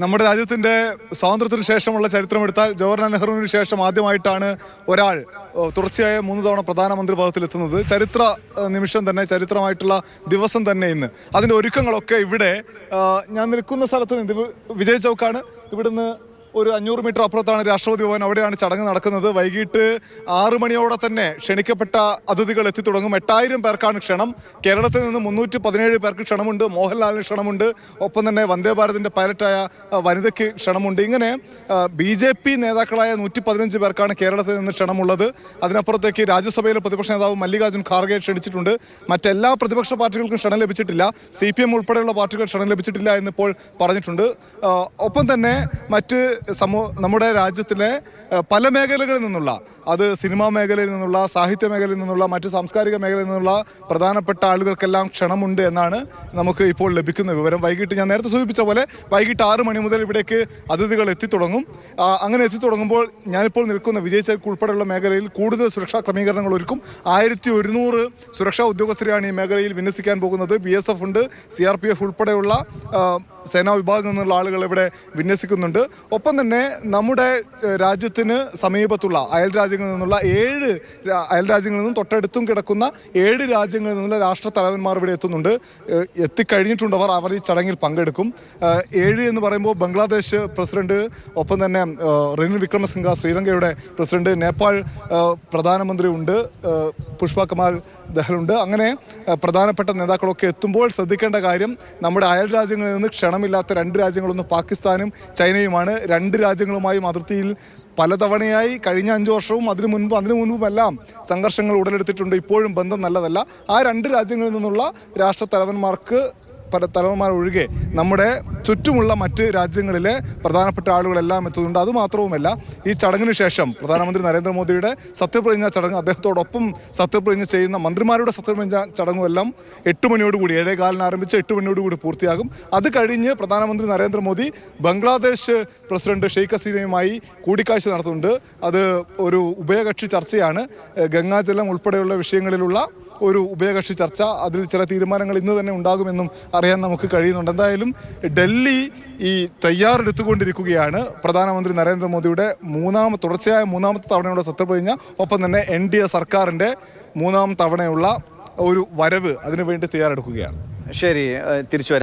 നമ്മുടെ രാജ്യത്തിന്റെ സ്വാതന്ത്ര്യത്തിന് ശേഷമുള്ള ചരിത്രമെടുത്താൽ ജവഹർലാൽ നെഹ്റുവിന് ശേഷം ആദ്യമായിട്ടാണ് ഒരാൾ തുടർച്ചയായ 3 തവണ പ്രധാനമന്ത്രി പദത്തിലെത്തുന്നത്. ചരിത്ര നിമിഷം തന്നെ, ചരിത്രമായിട്ടുള്ള ദിവസം തന്നെ ഇന്ന്. അതിന്റെ ഒരുക്കങ്ങളൊക്കെ ഇവിടെ ഞാൻ നിൽക്കുന്ന സ്ഥലത്ത് വിജയ് ചൗക്കാണ്. ഇവിടുന്ന് ഒരു 500 മീറ്റർ അപ്പുറത്താണ് രാഷ്ട്രപതി ഭവൻ. അവിടെയാണ് ചടങ്ങ് നടക്കുന്നത്. വൈകിട്ട് 6 മണിയോടെ തന്നെ ക്ഷണിക്കപ്പെട്ട അതിഥികൾ എത്തിത്തുടങ്ങും. 8000 പേർക്കാണ് ക്ഷണം. കേരളത്തിൽ നിന്ന് 317 പേർക്ക് ക്ഷണമുണ്ട്. മോഹൻലാലിന് ക്ഷണമുണ്ട്. ഒപ്പം തന്നെ വന്ദേ ഭാരതിന്റെ പൈലറ്റായ വനിതയ്ക്ക് ക്ഷണമുണ്ട്. ഇങ്ങനെ BJP നേതാക്കളായ 115 പേർക്കാണ് കേരളത്തിൽ നിന്ന് ക്ഷണമുള്ളത്. അതിനപ്പുറത്തേക്ക് രാജ്യസഭയിലെ പ്രതിപക്ഷ നേതാവ് മല്ലികാർജ്ജുൻ ഖാർഗെ ക്ഷണിച്ചിട്ടുണ്ട്. മറ്റെല്ലാ പ്രതിപക്ഷ പാർട്ടികൾക്കും ക്ഷണം ലഭിച്ചിട്ടില്ല. CPM ഉൾപ്പെടെയുള്ള പാർട്ടികൾ ക്ഷണം ലഭിച്ചിട്ടില്ല എന്നിപ്പോൾ പറഞ്ഞിട്ടുണ്ട്. ഒപ്പം തന്നെ മറ്റ് നമ്മുടെ രാജ്യത്തിലെ പല മേഖലകളിൽ നിന്നുള്ള, അത് സിനിമാ മേഖലയിൽ നിന്നുള്ള, സാഹിത്യ മേഖലയിൽ നിന്നുള്ള, മറ്റ് സാംസ്കാരിക മേഖലയിൽ നിന്നുള്ള പ്രധാനപ്പെട്ട ആളുകൾക്കെല്ലാം ക്ഷണമുണ്ട് എന്നാണ് നമുക്ക് ഇപ്പോൾ ലഭിക്കുന്ന വിവരം. വൈകിട്ട് ഞാൻ നേരത്തെ സൂചിപ്പിച്ച പോലെ വൈകിട്ട് 6 മണി മുതൽ ഇവിടേക്ക് അതിഥികൾ എത്തിത്തുടങ്ങും. അങ്ങനെ എത്തിത്തുടങ്ങുമ്പോൾ ഞാനിപ്പോൾ നിൽക്കുന്ന വിജയ് ചൗക്ക് ഉൾപ്പെടെയുള്ള മേഖലയിൽ കൂടുതൽ സുരക്ഷാ ക്രമീകരണങ്ങൾ ഒരുക്കും. 1100 സുരക്ഷാ ഉദ്യോഗസ്ഥരെയാണ് ഈ മേഖലയിൽ വിന്യസിക്കാൻ പോകുന്നത്. BSF ഉണ്ട്, CRPF ഉൾപ്പെടെയുള്ള സേനാ വിഭാഗത്തിൽ നിന്നുള്ള ആളുകൾ ഇവിടെ വിന്യസിക്കുന്നുണ്ട്. ഒപ്പം തന്നെ നമ്മുടെ രാജ്യത്തിന് സമീപത്തുള്ള അയൽ രാജ്യങ്ങളിൽ നിന്നുള്ള 7 അയൽ രാജ്യങ്ങളിൽ നിന്നും തൊട്ടടുത്തും കിടക്കുന്ന 7 രാജ്യങ്ങളിൽ നിന്നുള്ള രാഷ്ട്ര തലവന്മാർ ഇവിടെ എത്തുന്നുണ്ട്. എത്തിക്കഴിഞ്ഞിട്ടുണ്ട്. അവർ ഈ ചടങ്ങിൽ പങ്കെടുക്കും. 7 എന്ന് പറയുമ്പോൾ ബംഗ്ലാദേശ് പ്രസിഡന്റ്, ഒപ്പം തന്നെ റെനിൽ വിക്രമസിംഗ ശ്രീലങ്കയുടെ പ്രസിഡന്റ്, നേപ്പാൾ പ്രധാനമന്ത്രി ഉണ്ട്, പുഷ്പ കമാൽ ദഹലുണ്ട്. അങ്ങനെ പ്രധാനപ്പെട്ട നേതാക്കളൊക്കെ എത്തുമ്പോൾ ശ്രദ്ധിക്കേണ്ട കാര്യം, നമ്മുടെ അയൽ രാജ്യങ്ങളിൽ നിന്ന് ക്ഷണമില്ലാത്ത 2 രാജ്യങ്ങളൊന്നും പാകിസ്ഥാനും ചൈനയുമാണ്. 2 രാജ്യങ്ങളുമായും അതിർത്തിയിൽ പലതവണയായി കഴിഞ്ഞ 5 വർഷവും അതിനു മുൻപുമെല്ലാം സംഘർഷങ്ങൾ ഉടലെടുത്തിട്ടുണ്ട്. ഇപ്പോഴും ബന്ധം നല്ലതല്ല. ആ 2 രാജ്യങ്ങളിൽ നിന്നുള്ള രാഷ്ട്ര തലവന്മാർ ഒഴികെ നമ്മുടെ ചുറ്റുമുള്ള മറ്റ് രാജ്യങ്ങളിലെ പ്രധാനപ്പെട്ട ആളുകളെല്ലാം എത്തുന്നുണ്ട്. അതുമാത്രവുമല്ല, ഈ ചടങ്ങിന് ശേഷം പ്രധാനമന്ത്രി നരേന്ദ്രമോദിയുടെ സത്യപ്രതിജ്ഞാ ചടങ്ങ്, അദ്ദേഹത്തോടൊപ്പം സത്യപ്രതിജ്ഞ ചെയ്യുന്ന മന്ത്രിമാരുടെ സത്യപ്രതിജ്ഞാ ചടങ്ങുമെല്ലാം 8 മണിയോടുകൂടി, 7:15 ആരംഭിച്ച് 8 മണിയോടുകൂടി പൂർത്തിയാകും. അത് കഴിഞ്ഞ് പ്രധാനമന്ത്രി നരേന്ദ്രമോദി ബംഗ്ലാദേശ് പ്രസിഡന്റ് ഷെയ്ഖ് ഹസീനയുമായി കൂടിക്കാഴ്ച നടത്തുന്നുണ്ട്. അത് ഒരു ഉഭയകക്ഷി ചർച്ചയാണ്. ഗംഗാജലം ഉൾപ്പെടെയുള്ള വിഷയങ്ങളിലുള്ള ഒരു ഉഭയകക്ഷി ചർച്ച. അതിൽ ചില തീരുമാനങ്ങൾ ഇന്ന് തന്നെ ഉണ്ടാകുമെന്നും അറിയാൻ നമുക്ക് കഴിയുന്നുണ്ട്. എന്തായാലും ഡൽഹി ഈ തയ്യാറെടുത്തുകൊണ്ടിരിക്കുകയാണ് പ്രധാനമന്ത്രി നരേന്ദ്രമോദിയുടെ തുടർച്ചയായ 3ാമത്തെ തവണയുള്ള സത്യപ്രതിജ്ഞ. ഒപ്പം തന്നെ NDA സർക്കാരിന്റെ 3ാം തവണയുള്ള ഒരു വരവ്, അതിനുവേണ്ടി തയ്യാറെടുക്കുകയാണ്. ശരി, തിരിച്ചു